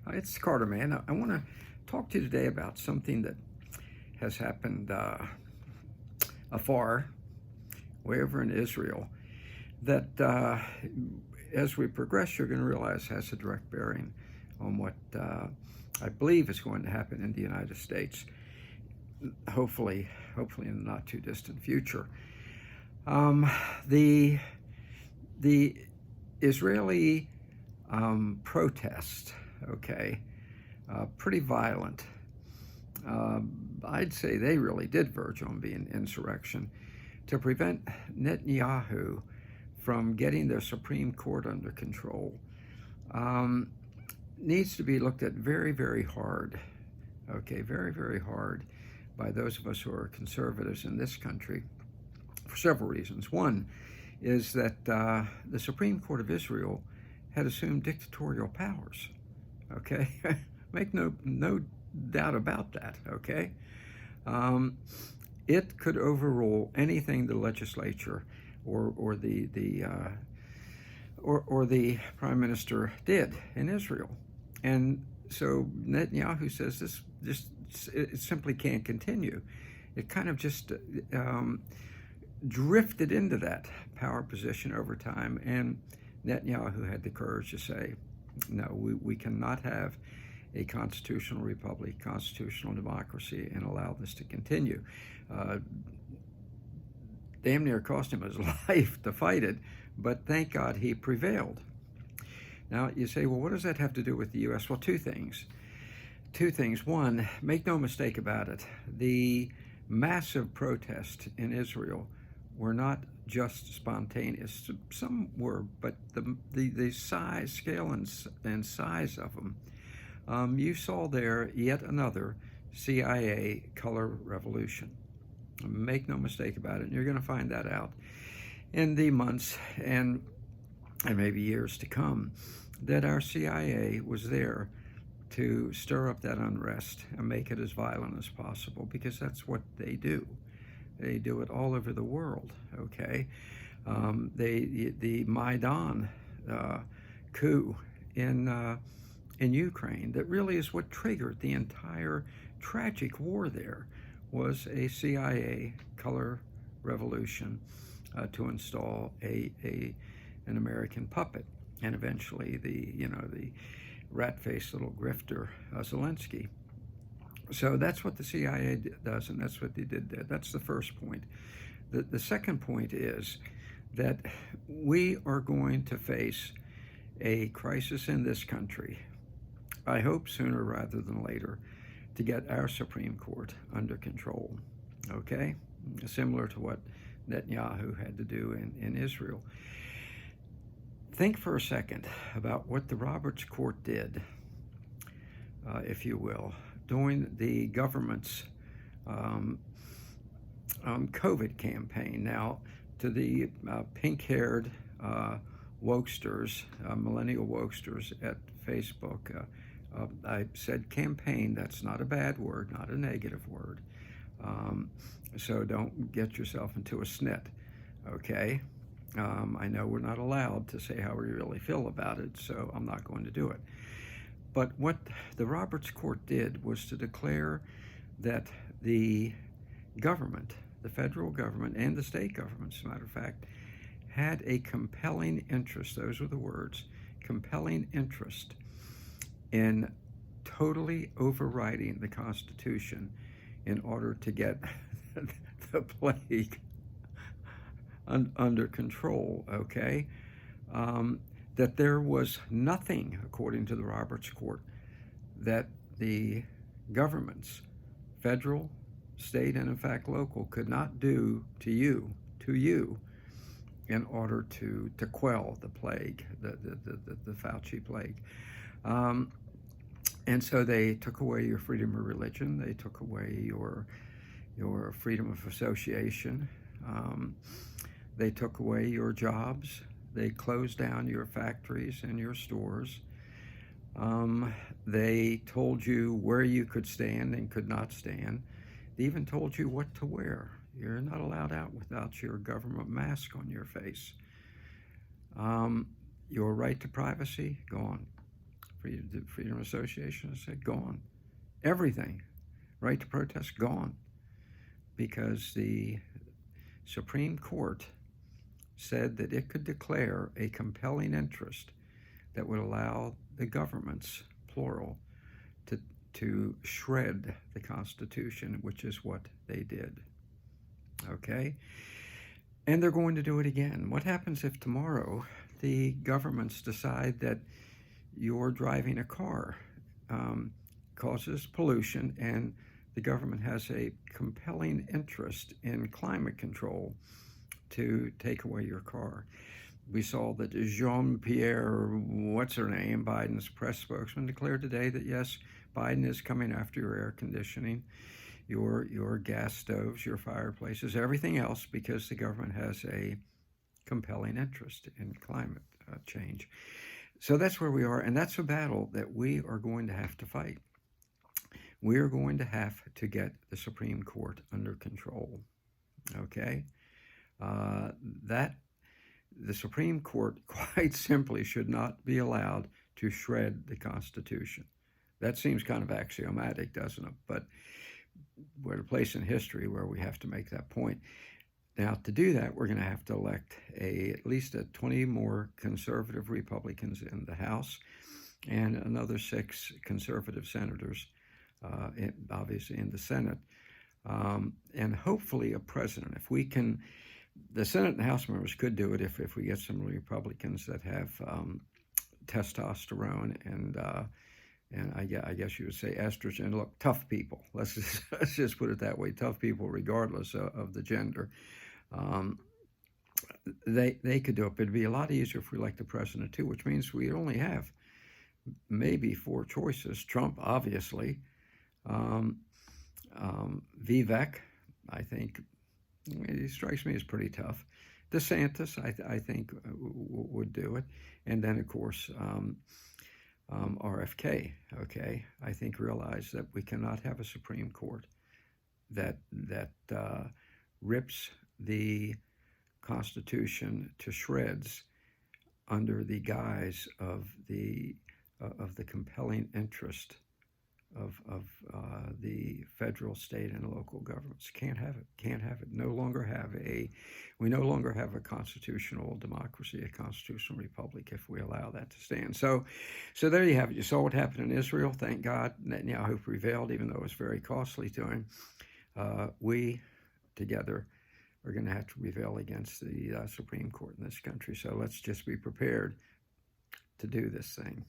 It's Carter, man. I want to talk to you today about something that has happened afar, way over in Israel, that as we progress, you're going to realize has a direct bearing on what I believe is going to happen in the United States, hopefully in the not too distant future. Um, the the Israeli protest, okay, pretty violent. I'd say they really did verge on being insurrection to prevent Netanyahu from getting the Supreme Court under control. Um, Needs to be looked at very, very hard, okay, very, very hard by those of us who are conservatives in this country for several reasons. One is that the Supreme Court of Israel had assumed dictatorial powers, okay? Make no doubt about that, okay? Um, it could overrule anything the legislature or the prime minister did in Israel, and so Netanyahu says it simply can't continue. It kind of just drifted into that power position over time, and Netanyahu had the courage to say, no, we cannot have a constitutional republic, constitutional democracy, and allow this to continue. Damn near cost him his life to fight it, but thank God he prevailed. Now, you say, well, what does that have to do with the U.S.? Well, two things. One, make no mistake about it, the massive protests in Israel were not just spontaneous. Some were, but the size, scale, and size of them, you saw there yet another CIA color revolution. Make no mistake about it, and you're going to find that out in the months and maybe years to come, that our CIA was there to stir up that unrest and make it as violent as possible, because that's what they do. They do it all over the world, okay? The Maidan coup in Ukraine, that really is what triggered the entire tragic war there, was a CIA color revolution to install an American puppet, and eventually the rat-faced little grifter Zelensky. So that's what the CIA does, and that's what they did there. That's the first point. The second point is that we are going to face a crisis in this country, I hope sooner rather than later, to get our Supreme Court under control, okay? Similar to what Netanyahu had to do in Israel. Think for a second about what the Roberts Court did, if you will, during the government's COVID campaign. Now, to the pink-haired wokesters, millennial wokesters at Facebook, I said campaign. That's not a bad word, not a negative word. So don't get yourself into a snit, okay? I know we're not allowed to say how we really feel about it, so I'm not going to do it. But what the Roberts Court did was to declare that the government, the federal government and the state governments, as a matter of fact, had a compelling interest, those were the words, compelling interest in totally overriding the Constitution in order to get the plague under control, okay? That there was nothing, according to the Roberts Court, that the governments, federal, state, and in fact local, could not do to you, in order to quell the plague, the Fauci plague. And so they took away your freedom of religion, they took away your freedom of association, they took away your jobs, they closed down your factories and your stores. They told you where you could stand and could not stand. They even told you what to wear. You're not allowed out without your government mask on your face. Your right to privacy, gone. Freedom Association said gone. Everything, right to protest, gone, because the Supreme Court said that it could declare a compelling interest that would allow the governments, plural, to shred the Constitution, which is what they did. Okay? And they're going to do it again. What happens if tomorrow the governments decide that you're driving a car causes pollution, and the government has a compelling interest in climate control to take away your car? We saw that Jean-Pierre, what's her name, Biden's press spokesman, declared today that yes, Biden is coming after your air conditioning, your gas stoves, your fireplaces, everything else, because the government has a compelling interest in climate change. So that's where we are, and that's a battle that we are going to have to fight. We are going to have to get the Supreme Court under control. Okay? That the Supreme Court, quite simply, should not be allowed to shred the Constitution. That seems kind of axiomatic, doesn't it? But we're at a place in history where we have to make that point. Now, to do that, we're going to have to elect at least 20 more conservative Republicans in the House and another 6 conservative senators, obviously in the Senate, and hopefully a president. If we can, the Senate and House members could do it if we get some Republicans that have testosterone and I guess you would say estrogen. Look, tough people. Let's just put it that way. Tough people, regardless of the gender. They could do it, but it'd be a lot easier if we elect the president too, which means we only have maybe 4 choices. Trump, obviously. Vivek, I think, he strikes me as pretty tough. DeSantis, I think, would do it. And then, of course, RFK, okay? I think realize that we cannot have a Supreme Court that rips the Constitution to shreds under the guise of the compelling interest of the federal, state, and local governments. Can't have it. Can't have it. We no longer have a constitutional democracy, a constitutional republic, if we allow that to stand. So there you have it. You saw what happened in Israel. Thank God Netanyahu prevailed, even though it was very costly to him. We together are going to have to prevail against the Supreme Court in this country. So let's just be prepared to do this thing.